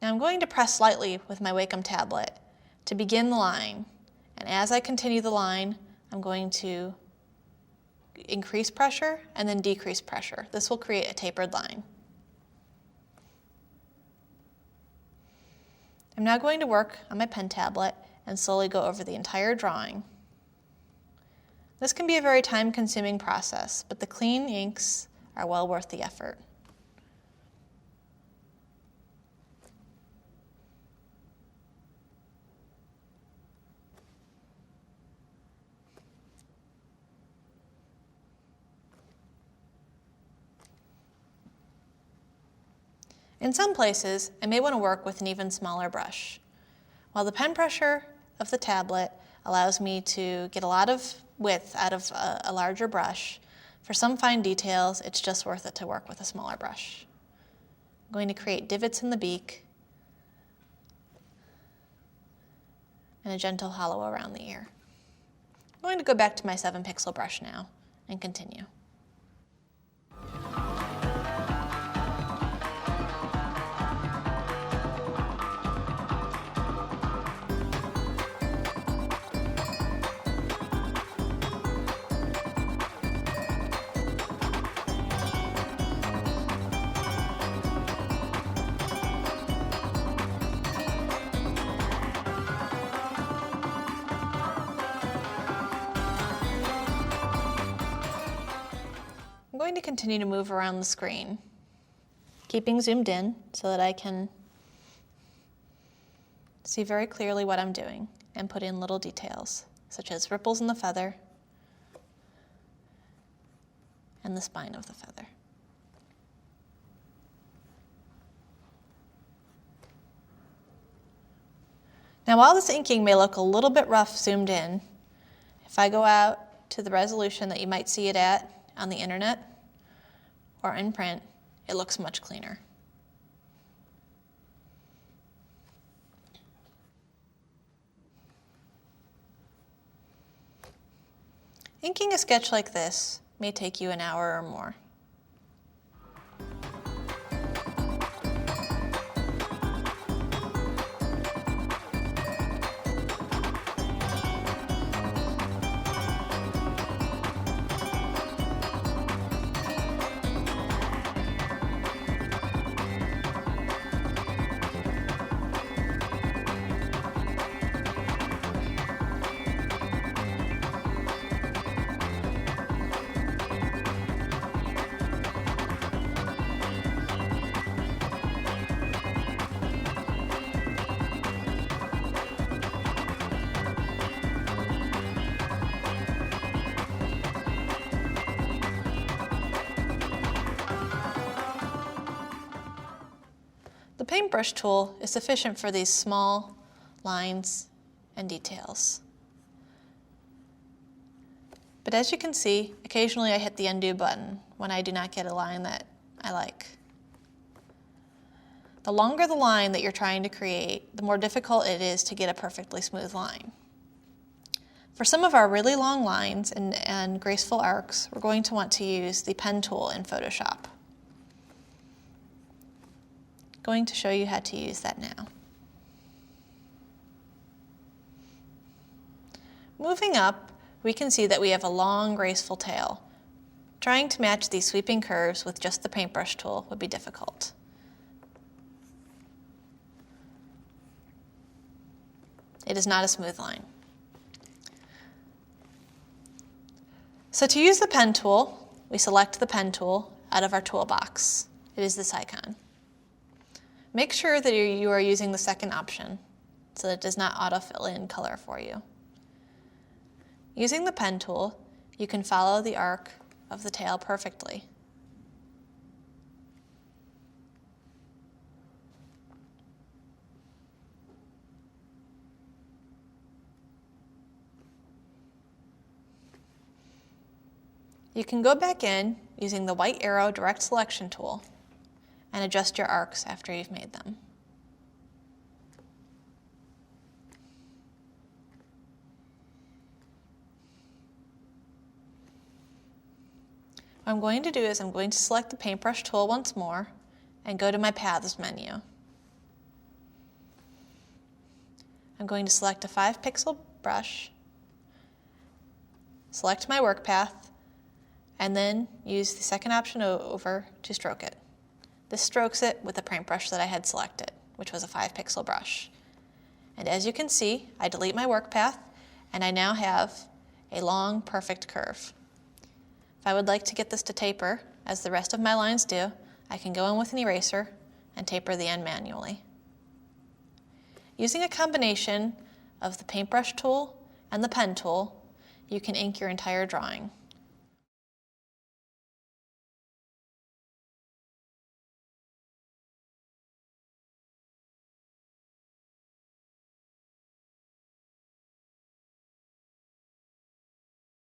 Now I'm going to press lightly with my Wacom tablet to begin the line, and as I continue the line, I'm going to increase pressure and then decrease pressure. This will create a tapered line. I'm now going to work on my pen tablet and slowly go over the entire drawing. This can be a very time-consuming process, but the clean inks are well worth the effort. In some places, I may want to work with an even smaller brush. While the pen pressure of the tablet allows me to get a lot of width out of a larger brush, for some fine details, it's just worth it to work with a smaller brush. I'm going to create divots in the beak and a gentle hollow around the ear. I'm going to go back to my 7-pixel brush now and continue. I'm going to continue to move around the screen, keeping zoomed in so that I can see very clearly what I'm doing and put in little details, such as ripples in the feather and the spine of the feather. Now, while this inking may look a little bit rough zoomed in, if I go out to the resolution that you might see it at on the internet or in print, it looks much cleaner. Inking a sketch like this may take you an hour or more. The paintbrush tool is sufficient for these small lines and details. But as you can see, occasionally I hit the undo button when I do not get a line that I like. The longer the line that you're trying to create, the more difficult it is to get a perfectly smooth line. For some of our really long lines and graceful arcs, we're going to want to use the pen tool in Photoshop. Going to show you how to use that now. Moving up, we can see that we have a long, graceful tail. Trying to match these sweeping curves with just the paintbrush tool would be difficult. It is not a smooth line. So to use the pen tool, we select the pen tool out of our toolbox. It is this icon. Make sure that you are using the second option so that it does not autofill in color for you. Using the pen tool, you can follow the arc of the tail perfectly. You can go back in using the white arrow direct selection tool and adjust your arcs after you've made them. What I'm going to do is I'm going to select the paintbrush tool once more and go to my Paths menu. I'm going to select a 5-pixel brush, select my work path, and then use the second option over to stroke it. This strokes it with the paintbrush that I had selected, which was a 5-pixel brush. And as you can see, I delete my work path, and I now have a long, perfect curve. If I would like to get this to taper, as the rest of my lines do, I can go in with an eraser and taper the end manually. Using a combination of the paintbrush tool and the pen tool, you can ink your entire drawing.